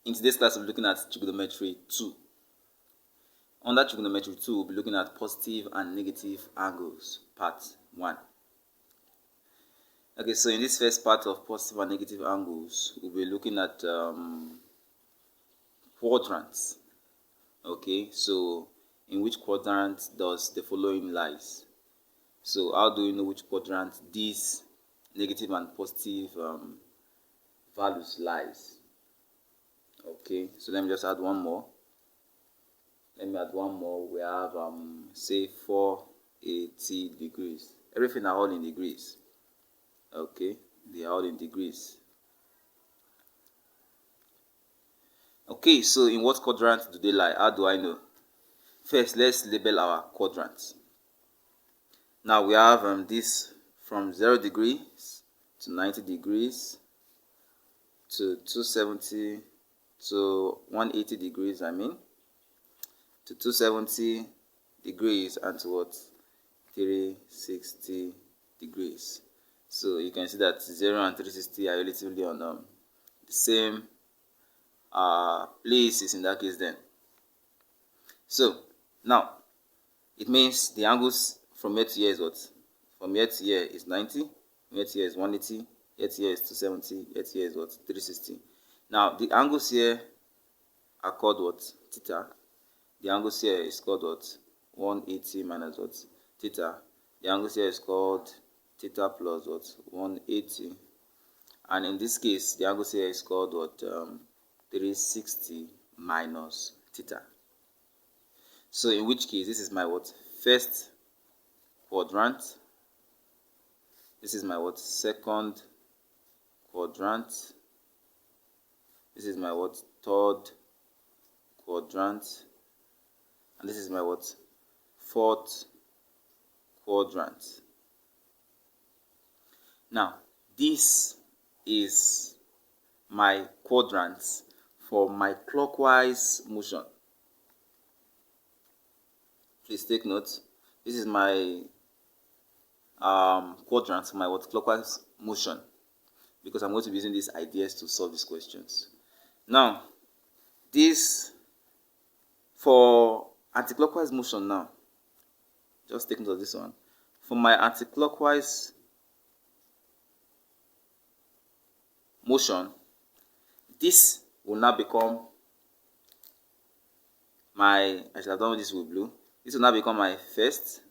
In today's class, we'll be looking at trigonometry 2. Under trigonometry 2, we'll be looking at positive and negative angles, part 1. Okay, so in this first part of positive and negative angles, we'll be looking at quadrants. Okay, so in which quadrant does the following lies? So how do you know which quadrant these negative and positive values lies? Okay, so let me just add one more. We have say 480 degrees. Everything are all in degrees. Okay, they are all in degrees. Okay, so in what quadrant do they lie? How do I know? First, let's label our quadrants. Now we have this from 0 degrees to 90 degrees to 270 to 180 degrees, to 270 degrees and to what? 360 degrees. So you can see that 0 and 360 are relatively on the same places in that case then. So now it means the angles from here to here is what? From here to here is 90, from here to here is 180, here to here is 270, here to here is what? 360. Now the angles here are called what? Theta. The angles here is called what? 180 minus what? Theta. The angles here is called theta plus what? 180. And in this case, the angles here is called what? 360 minus theta. So in which case, this is my what? First quadrant. This is my what? Second quadrant. This is my what? Third quadrant. And this is my what? Fourth quadrant. Now, this is my quadrants for my clockwise motion. Please take note. This is my quadrant for my what? Clockwise motion, because I'm going to be using these ideas to solve these questions. Now, this for anticlockwise motion now. Just take note of this one. For my anticlockwise motion, this will now become my, I should have done this with blue. This will now become my first.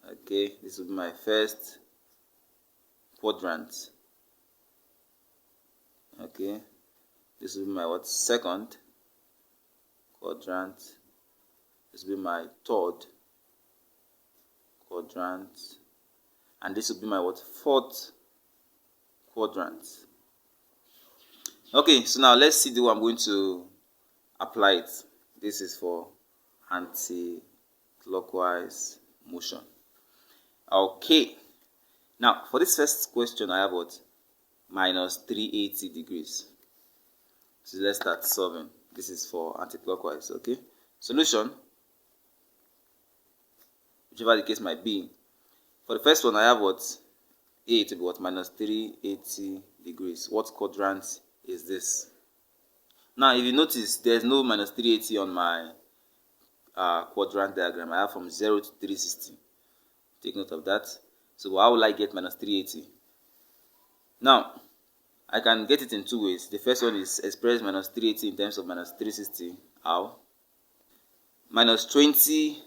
Okay, this will be my first quadrant. Okay, this will be my what? Second quadrant. This will be my third quadrant, and this will be my what? Fourth quadrant. Okay, so now let's see the way I'm going to apply it. This is for anti-clockwise motion. Okay, now for this first question, I have what? Minus 380 degrees. So let's start solving. This is for anti-clockwise. Okay, solution, whichever the case might be. For the first one, I have what? A to be what? Minus 380 degrees. What quadrant is this? Now, if you notice, there's no minus 380 on my quadrant diagram. I have from 0 to 360. Take note of that. So how will I get minus 380? Now, I can get it in two ways. The first one is express minus 380 in terms of minus 360. How? Minus 20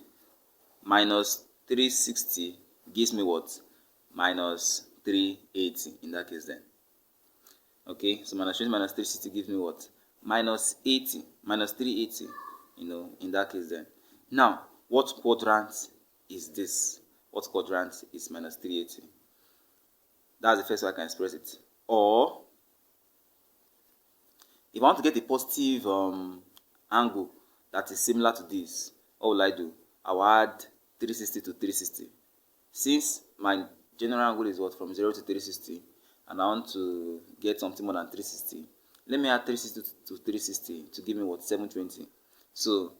minus 360 gives me what? Minus 380 in that case then. Okay, so minus 20 minus 360 gives me what? Minus 80, minus 380, in that case then. Now, what quadrant is this? What quadrant is minus 380? That's the first way I can express it. Or, if I want to get a positive angle that is similar to this, what will I do? I will add 360 to 360. Since my general angle is what? From 0 to 360, and I want to get something more than 360, let me add 360 to 360 to give me what? 720. So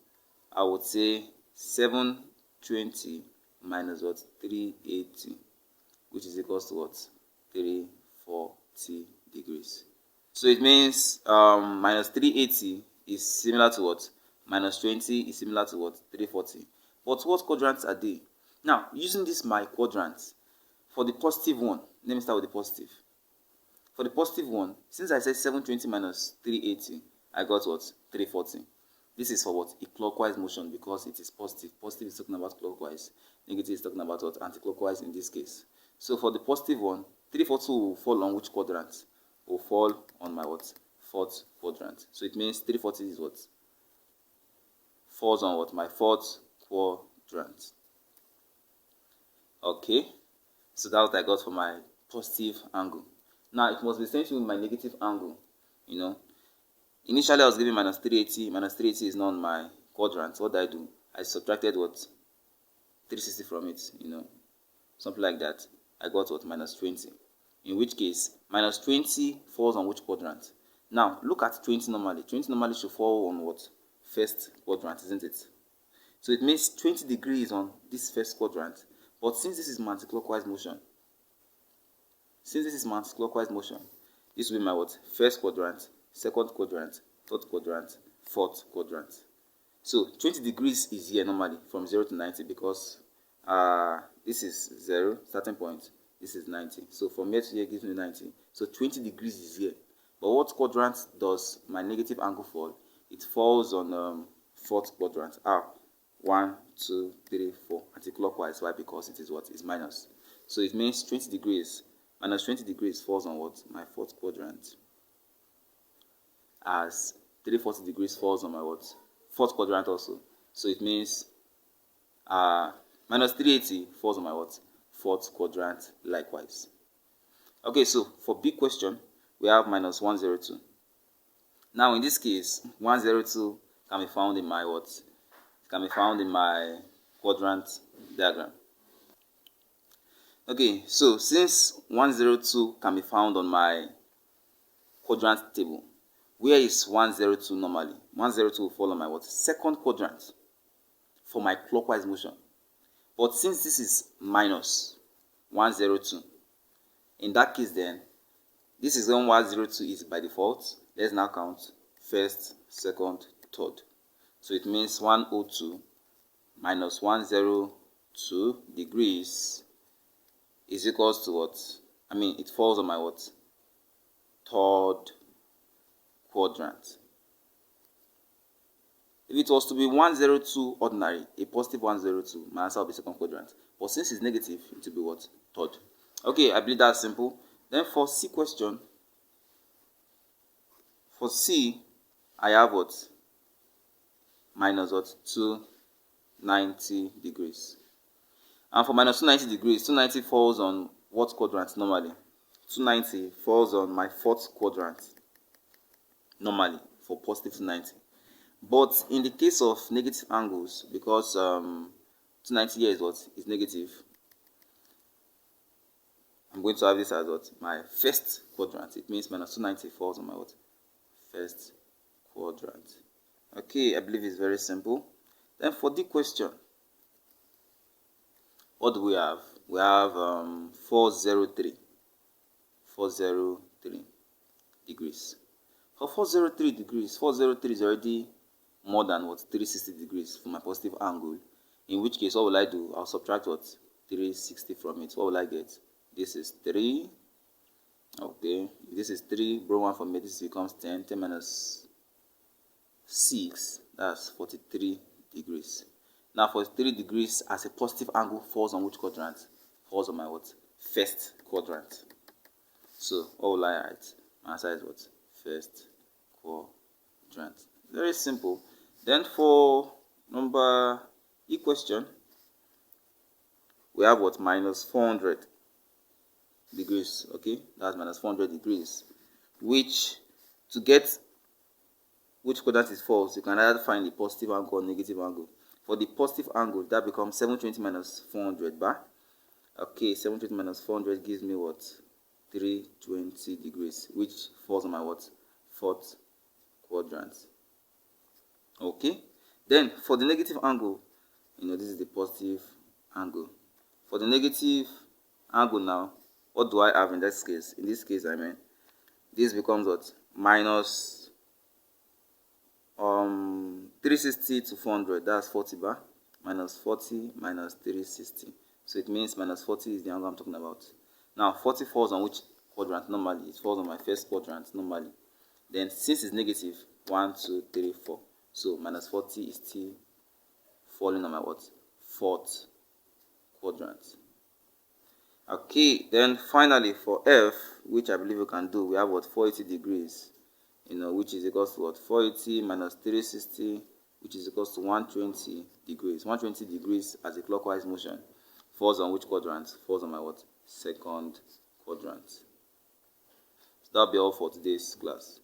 I would say 720 minus what? 380, which is equals to what? 340 degrees. So it means minus 380 is similar to what? Minus 20 is similar to what? 340. But what quadrants are they? Now, using this my quadrants, for the positive one, let me start with the positive. For the positive one, since I said 720 minus 380, I got what? 340. This is for what? A clockwise motion because it is positive. Positive is talking about clockwise. Negative is talking about what? Anti-clockwise in this case. So for the positive one, 340 will fall on which quadrant? Will fall on my what? Fourth quadrant. So it means 340 is what? Falls on what? My fourth quadrant. Okay. So that's what I got for my positive angle. Now it must be same thing with my negative angle. You know, initially I was given minus 380. Minus 380 is not on my quadrant. What did I do? I subtracted what? 360 from it. You know, something like that. I got what? Minus 20. In which case, minus 20 falls on which quadrant? Now, look at 20 normally. 20 normally should fall on what? First quadrant, isn't it? So it means 20 degrees on this first quadrant. But since this is anti-clockwise motion, this will be my what? First quadrant, second quadrant, third quadrant, fourth quadrant. So 20 degrees is here normally from 0 to 90 because this is 0, starting point. This is 90. So from here to here gives me 90. So 20 degrees is here. But what quadrant does my negative angle fall? It falls on fourth quadrant. 1, 2, 3, 4. Anti-clockwise. Why? Because it is what? It's minus. So it means 20 degrees. Minus 20 degrees falls on what? My fourth quadrant. As 340 degrees falls on my what? Fourth quadrant also. So it means minus 380 falls on my what? Fourth quadrant likewise. Okay, so for B question, we have minus 102. Now in this case, 102 can be found in my what? It can be found in my quadrant diagram. Okay, so since 102 can be found on my quadrant table, where is 102 normally? 102 will fall on my what? Second quadrant for my clockwise motion. But since this is minus 102, in that case then, this is when 102 is by default. Let's now count first, second, third. So it means 102 minus 102 degrees is equals to what? It falls on my what? Third quadrant. If it was to be 102 ordinary, a positive 102, my answer will be second quadrant. But since it's negative, it will be what? Third. Okay, I believe that's simple. Then for C question, for C, I have what? Minus what? 290 degrees. And for minus 290 degrees, 290 falls on what quadrant normally? 290 falls on my fourth quadrant normally for positive 290. But in the case of negative angles, because 290 here is what? Is negative, I'm going to have this as what? My first quadrant. It means minus 290 falls on my what? First quadrant. Okay, I believe it's very simple. Then for the question, what do we have? We have 403 degrees. For 403 degrees, 403 is already more than what? 360 degrees for my positive angle. In which case, what will I do? I'll subtract what? 360 from it. What will I get? This is 3. Okay, this is 3. Bro 1 from it. This becomes 10. 10 minus 6. That's 43 degrees. Now, 43 degrees as a positive angle falls on which quadrant? Falls on my what? First quadrant. So, what will I write? My answer is what? First quadrant. Very simple. Then for number E question, we have what? Minus 400 degrees. Okay, that's minus 400 degrees. Which, to get which quadrant is false, you can either find the positive angle or negative angle. For the positive angle, that becomes 720 minus 400 bar. Okay, 720 minus 400 gives me what? 320 degrees, which falls on my what? Fourth quadrant. Okay, then for the negative angle, this is the positive angle. For the negative angle now, what do I have in this case? In this case, this becomes what? minus 360 to 400, that's 40 bar, minus 40 minus 360. So it means minus 40 is the angle I'm talking about. Now 40 falls on which quadrant? Normally it falls on my first quadrant normally. Then since it's negative, 1, 2, 3, 4, so minus 40 is still falling on my what? Fourth quadrant. Okay, then finally for F, which I believe we can do, we have what? 480 degrees, which is equals to what? 480 minus 360, which is equals to 120 degrees. 120 degrees as a clockwise motion falls on which quadrant? Falls on my what? Second quadrant. So that'll be all for today's class.